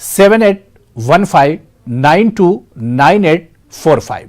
7815929845।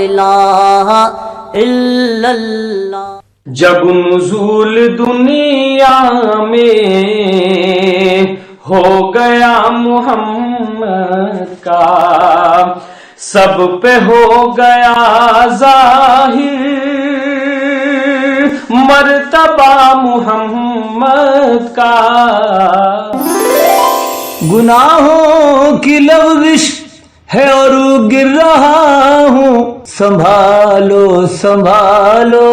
الہ الا اللہ. جب نزول دنیا میں ہو گیا محمد کا، سب پہ ہو گیا ظاہر مرتبہ محمد کا. گناہوں کی لغزش ہے اور گر رہا ہوں، سنبھالو سنبھالو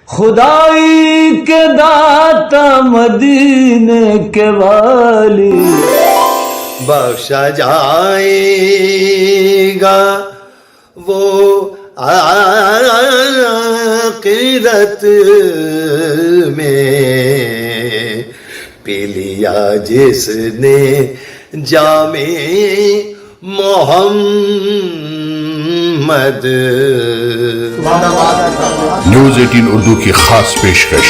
خدائی کے داتا مدینے کے والی. بخشا جائے گا وہ آخرت میں، پی لیا جس نے جام محمد. نیوز 18 اردو کی خاص پیشکش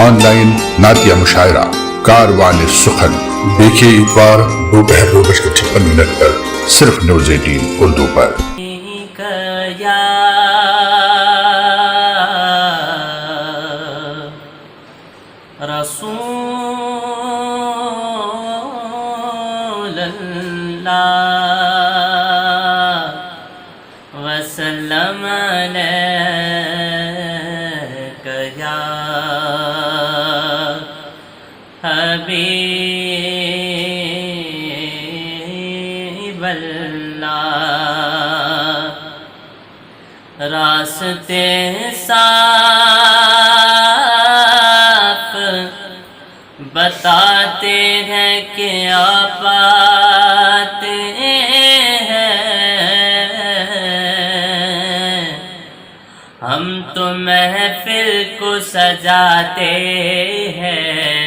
آن لائن نعتیہ مشاعرہ کاروان سخن، دیکھیے اتوار دوپہر 2:56 پر صرف نیوز 18 اردو پر. یا رسول اللہ وسلم علیک یا حبیب اللہ. راستے صاف بتاتے ہیں کہ آپ آتے ہیں، ہم تو محفل کو سجاتے ہیں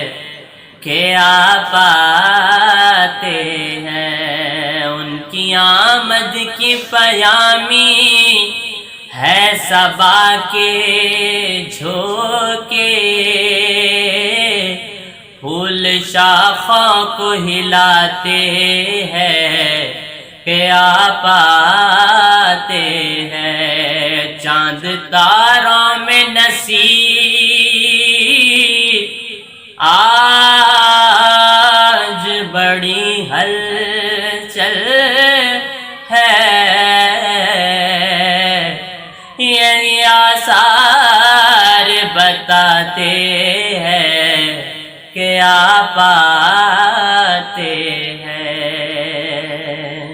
کہ آپ آتے ہیں. ان کی آمد کی پیامی ہے صبا کے جھونکے، پھول شاخوں کو ہلاتے ہیں کہ آپ آتے ہیں. چاند تاروں میں نصیب آج بڑی ہلچل ہے، یہ آثار بتاتے ہیں کہ آپ آتے ہیں.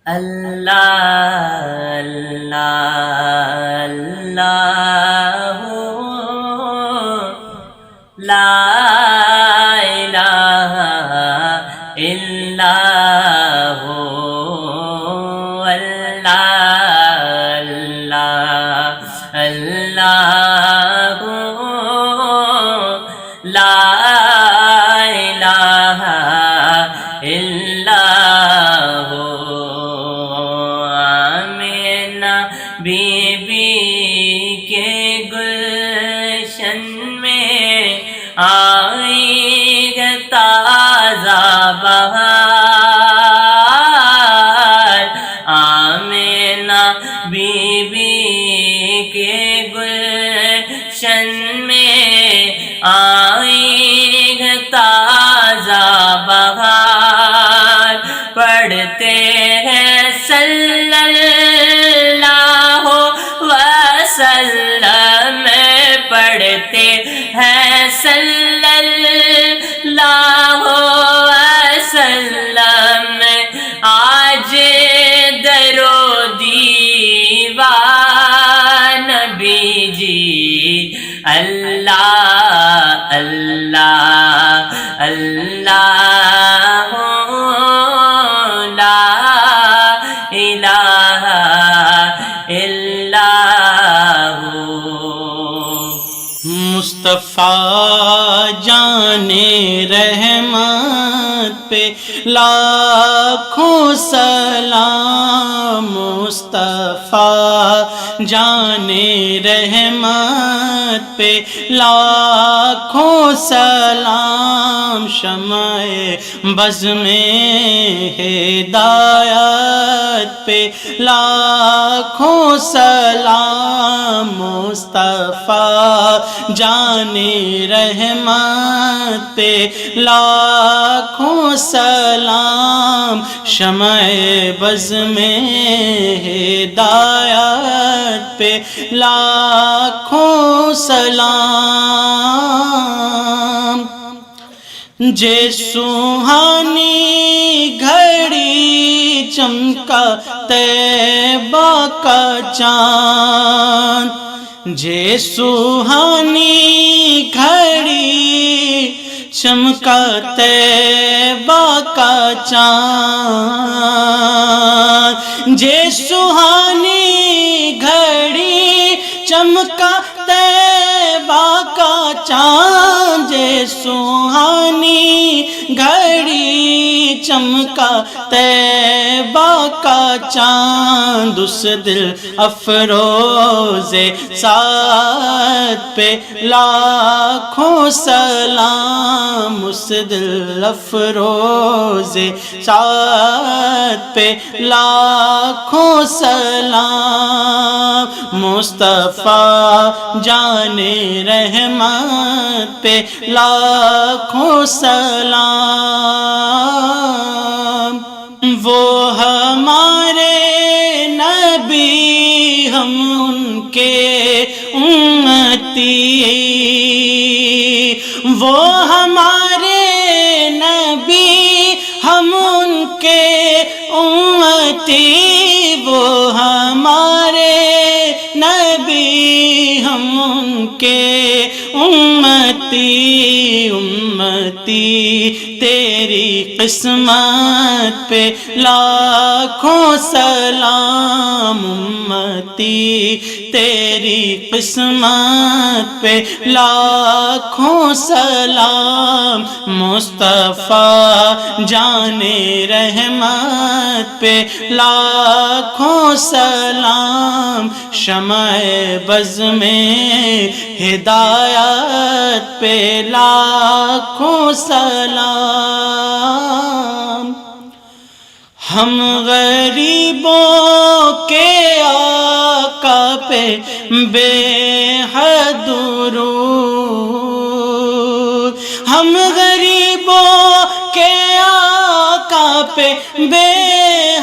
اللہ اللہ اللہ لا الہ الا ہو، اللہ اللہ اللہ لا الہ الا ہو. آمینہ بی بی کے گلشن میں آئی گے تازہ بہار. آمینہ بی بی کے گلشن میں آئی گے تازہ بہار. پڑھتے ہیں صلی اللہ وسلم، پڑھتے ہیں صلی اللہ وسلم. آج درو دیوان نبی جی، اللہ اللہ اللہ لا الہ الا ہو. مصطفیٰ جان رحمت پہ لاکھوں سلام، مصطفیٰ جان رحمت پہ لاکھوں سلام. شمع بز میں ہدایت پہ لاکھوں سلام مصطفیٰ جان رحمت پہ لاکھوں سلام شمع بز میں ہدایت پہ لاکھوں سلام جے سوہانی گھڑی چمکا طیبہ کا چاند جے سوہانی گھڑی چمکا طیبہ کا چاند جے سوہانی گھڑی چمکا طیبہ کا چاند جے سوہانی گھڑی چمکا طیبہ کا چاند اس دل افروز سعد پہ لاکھوں سلام اس دل افروز سعد پہ لاکھوں سلام مصطفیٰ جان رحمت پہ لاکھوں سلام وہ ہمارے نبی ہم ان کے امتی وہ ہمارے نبی ہم ان کے امتی وہ ہمارے نبی ہم ان کے امتی تیری قسمت پہ لاکھوں سلام امتی تیری قسمت پہ لاکھوں سلام مصطفیٰ جان رحمت پہ لاکھوں سلام شمع بز میں ہدایت پہ لاکھوں سلام ہم غریبوں کے آقا پہ بے حد درود ہم غریبوں کے آقا پہ بے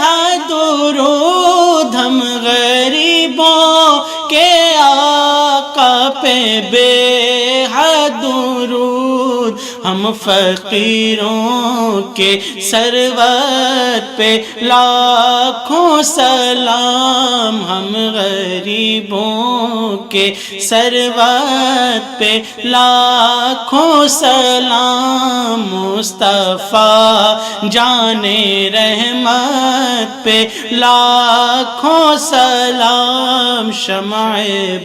حد درود ہم غریبوں کے آقا پہ بے حد درود ہم فقیروں کے سرور پہ لاکھوں سلام ہم غریبوں کے سرور پہ لاکھوں سلام مصطفیٰ جان رحمت پہ لاکھوں سلام شمع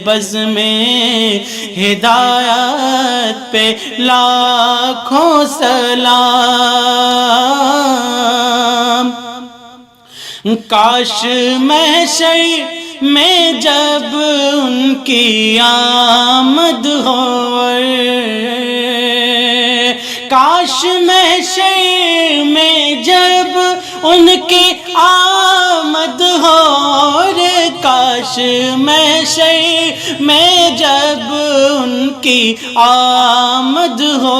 بز میں ہدایت پہ لاکھوں سلام کاش محشر میں جب ان کی آمد ہو کاش محشر میں جب ان کی آمد ہو کاش محشر میں جب ان کی آمد ہو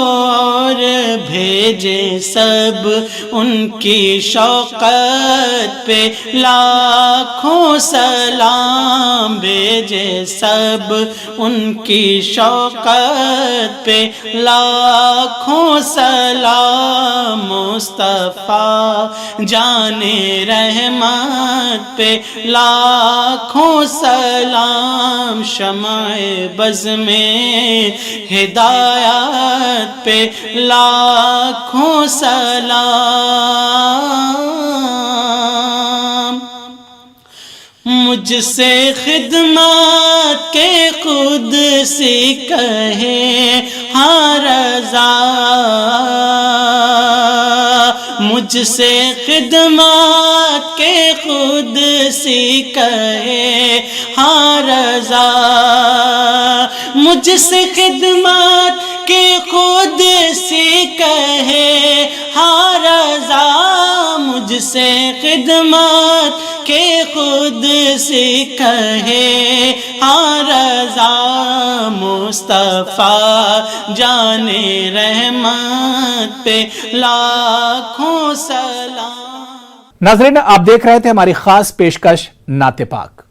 بھیجے سب ان کی شوقت پہ لاکھوں سلام بھیجے سب ان کی شوقت پہ لاکھوں سلام مصطفیٰ جان رحمت پہ لاکھوں سلام شمع بز میں ہدایت پہ لاکھوں سلام مجھ سے خدمت کے خود سے کہے ہاں رضا مجھ سے خدمت کے خود سے کہے ہاں رضا مجھ سے خدمت کے خود سے کہے ہاں رضا مجھ سے خدمات کے خود سے کہے ہاں رضا مصطفیٰ جان رحمت پہ لاکھوں سلام۔ ناظرین، آپ دیکھ رہے تھے ہماری خاص پیشکش نعت پاک۔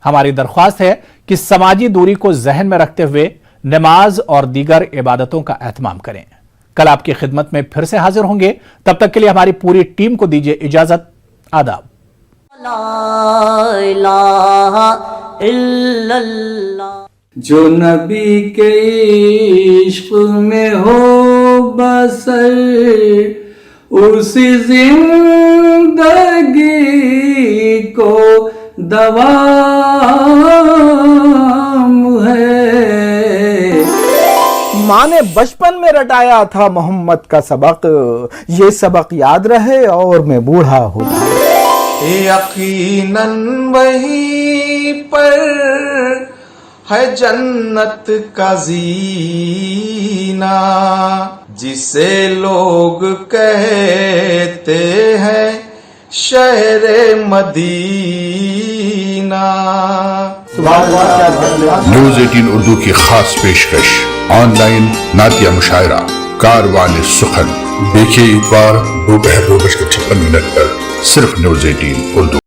ہماری درخواست ہے کہ سماجی دوری کو ذہن میں رکھتے ہوئے نماز اور دیگر عبادتوں کا اہتمام کریں۔ کل آپ کی خدمت میں پھر سے حاضر ہوں گے، تب تک کے لیے ہماری پوری ٹیم کو دیجیے اجازت۔ آداب۔ لا الہ الا اللہ۔ جو نبی کے عشق میں ہو بسر اسی زندگی کو دوام ہے۔ ماں نے بچپن میں رٹایا تھا محمد کا سبق، یہ سبق یاد رہے اور میں بوڑھا ہو جاؤں۔ یقیناً وہیں پر ہے جنت کا زینہ، جسے لوگ کہتے ہیں شہر مدینہ۔ نیوز 18 اردو کی خاص پیشکش آن لائن نعتیہ مشاعرہ کاروان سخن، دیکھیے اتوار دوپہر 2:56 پر صرف نیوز 18 اردو۔